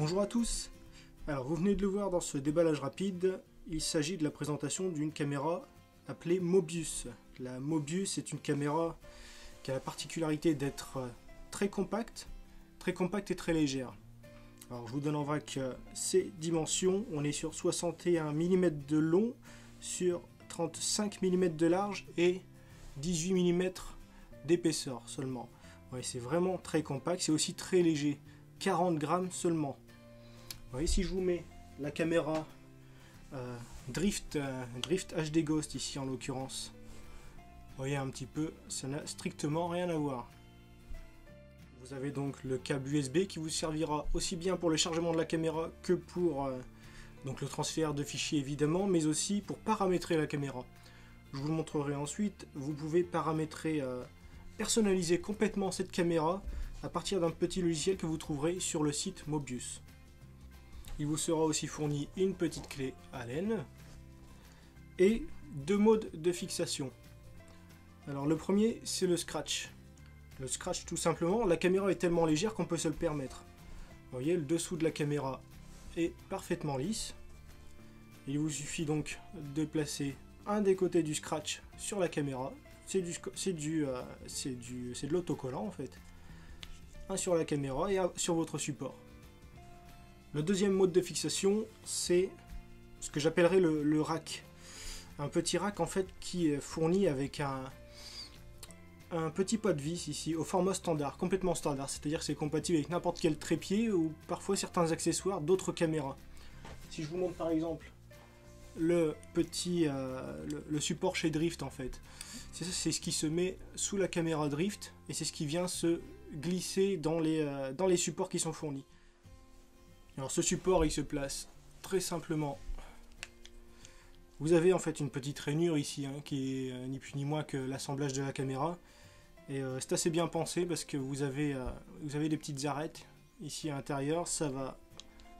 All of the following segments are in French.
Bonjour à tous. Alors vous venez de le voir dans ce déballage rapide, il s'agit de la présentation d'une caméra appelée Mobius. La Mobius est une caméra qui a la particularité d'être très compacte et très légère. Alors je vous donne en vrac ses dimensions, on est sur 61 mm de long, sur 35 mm de large et 18 mm d'épaisseur seulement. Ouais, c'est vraiment très compact, c'est aussi très léger, 40 grammes seulement. Vous voyez, si je vous mets la caméra Drift HD Ghost ici en l'occurrence, vous voyez un petit peu, ça n'a strictement rien à voir. Vous avez donc le câble USB qui vous servira aussi bien pour le chargement de la caméra que pour donc le transfert de fichiers évidemment, mais aussi pour paramétrer la caméra. Je vous le montrerai ensuite, vous pouvez paramétrer, personnaliser complètement cette caméra à partir d'un petit logiciel que vous trouverez sur le site Mobius. Il vous sera aussi fourni une petite clé Allen et deux modes de fixation. Alors le premier, c'est le scratch. Le scratch, tout simplement, la caméra est tellement légère qu'on peut se le permettre. Vous voyez, le dessous de la caméra est parfaitement lisse. Il vous suffit donc de placer un des côtés du scratch sur la caméra. C'est de l'autocollant en fait. Un sur la caméra et un sur votre support. Le deuxième mode de fixation, c'est ce que j'appellerais le rack. Un petit rack en fait qui est fourni avec un petit pot de vis ici au format standard, complètement standard, c'est-à-dire que c'est compatible avec n'importe quel trépied ou parfois certains accessoires d'autres caméras. Si je vous montre par exemple le support chez Drift en fait, c'est ce qui se met sous la caméra Drift et c'est ce qui vient se glisser dans les supports qui sont fournis. Alors ce support il se place très simplement. Vous avez en fait une petite rainure ici qui est ni plus ni moins que l'assemblage de la caméra. Et c'est assez bien pensé parce que vous avez des petites arêtes ici à l'intérieur. Ça va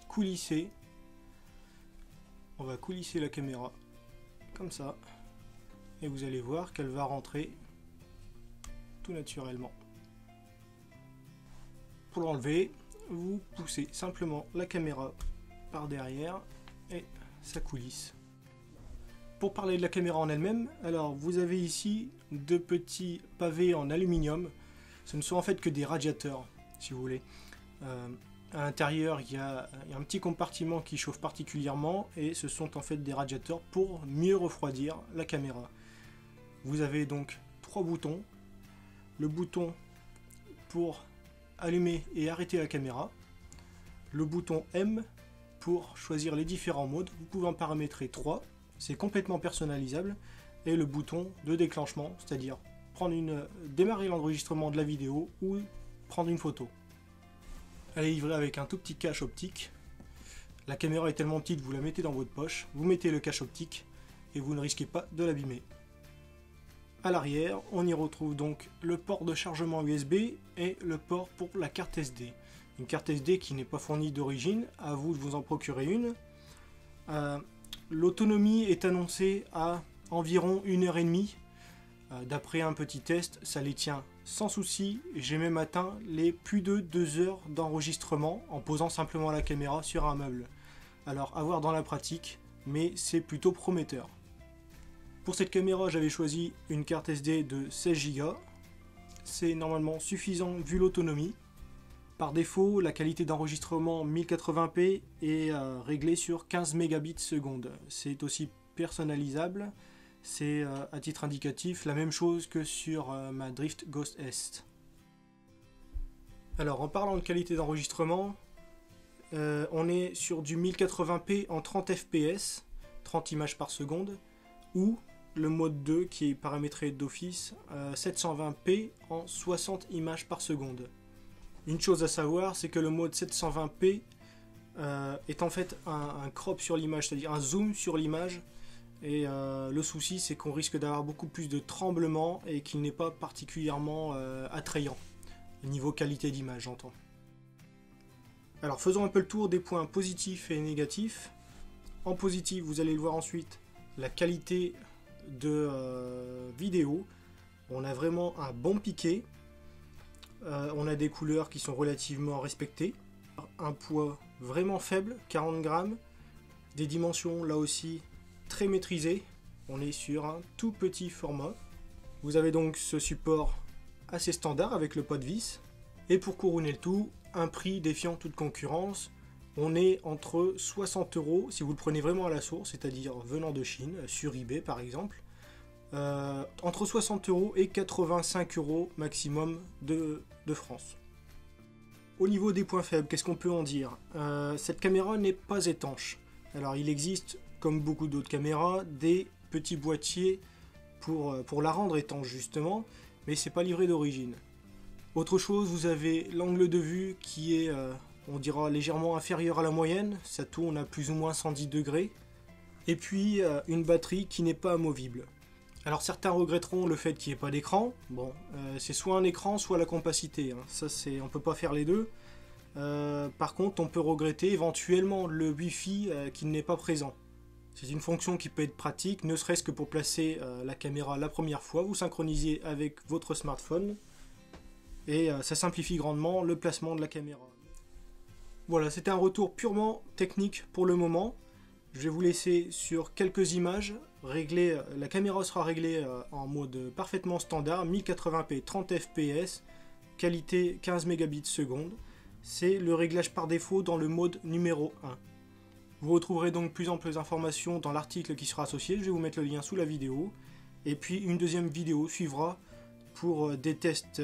coulisser. On va coulisser la caméra comme ça. Et vous allez voir qu'elle va rentrer tout naturellement. Pour l'enlever, vous poussez simplement la caméra par derrière et ça coulisse. Pour parler de la caméra en elle-même, alors vous avez ici deux petits pavés en aluminium. Ce ne sont en fait que des radiateurs, si vous voulez. À l'intérieur, il y a un petit compartiment qui chauffe particulièrement et ce sont en fait des radiateurs pour mieux refroidir la caméra. Vous avez donc trois boutons. Le bouton pour allumer et arrêter la caméra. Le bouton M pour choisir les différents modes. Vous pouvez en paramétrer 3. C'est complètement personnalisable. Et le bouton de déclenchement, c'est-à-dire démarrer l'enregistrement de la vidéo ou prendre une photo. Elle est livrée avec un tout petit cache optique. La caméra est tellement petite, vous la mettez dans votre poche, vous mettez le cache optique et vous ne risquez pas de l'abîmer. À l'arrière, on y retrouve donc le port de chargement USB et le port pour la carte SD. Une carte SD qui n'est pas fournie d'origine, à vous de vous en procurer une. L'autonomie est annoncée à environ 1h30. D'après un petit test, ça les tient sans souci. J'ai même atteint les plus de 2 heures d'enregistrement en posant simplement la caméra sur un meuble. Alors à voir dans la pratique, mais c'est plutôt prometteur. Pour cette caméra, j'avais choisi une carte SD de 16 Go. C'est normalement suffisant vu l'autonomie. Par défaut, la qualité d'enregistrement 1080p est réglée sur 15 mégabits seconde. C'est aussi personnalisable. C'est à titre indicatif la même chose que sur ma Drift Ghost S. Alors en parlant de qualité d'enregistrement, on est sur du 1080p en 30 fps, 30 images par seconde, ou le mode 2 qui est paramétré d'office 720p en 60 images par seconde. Une chose à savoir, c'est que le mode 720p est en fait un crop sur l'image, c'est-à-dire un zoom sur l'image. Et le souci, c'est qu'on risque d'avoir beaucoup plus de tremblements et qu'il n'est pas particulièrement attrayant. Niveau qualité d'image, j'entends. Alors faisons un peu le tour des points positifs et négatifs. En positif, vous allez le voir ensuite, la qualité de vidéo. On a vraiment un bon piqué. On a des couleurs qui sont relativement respectées. Un poids vraiment faible, 40 grammes, des dimensions là aussi très maîtrisées. On est sur un tout petit format. Vous avez donc ce support assez standard avec le pot de vis. Et pour couronner le tout, un prix défiant toute concurrence. On est entre 60 € si vous le prenez vraiment à la source, c'est-à-dire venant de Chine, sur eBay par exemple. Entre 60 € et 85 € maximum de France. Au niveau des points faibles, qu'est-ce qu'on peut en dire? Cette caméra n'est pas étanche. Alors il existe, comme beaucoup d'autres caméras, des petits boîtiers pour la rendre étanche justement, mais c'est pas livré d'origine. Autre chose, vous avez l'angle de vue qui est, on dira, légèrement inférieur à la moyenne, ça tourne à plus ou moins 110 degrés, et puis une batterie qui n'est pas amovible. Alors certains regretteront le fait qu'il n'y ait pas d'écran. Bon, c'est soit un écran, soit la compacité. Hein. Ça, on ne peut pas faire les deux. Par contre, on peut regretter éventuellement le Wi-Fi qui n'est pas présent. C'est une fonction qui peut être pratique, ne serait-ce que pour placer la caméra la première fois. Vous synchronisez avec votre smartphone et ça simplifie grandement le placement de la caméra. Voilà, c'était un retour purement technique pour le moment. Je vais vous laisser sur quelques images. La caméra sera réglée en mode parfaitement standard, 1080p 30 fps, qualité 15 mégabits seconde. C'est le réglage par défaut dans le mode numéro 1. Vous retrouverez donc plus amples informations dans l'article qui sera associé, je vais vous mettre le lien sous la vidéo. Et puis une deuxième vidéo suivra pour des tests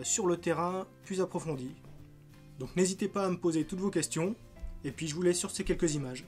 sur le terrain plus approfondis. Donc n'hésitez pas à me poser toutes vos questions, et puis je vous laisse sur ces quelques images.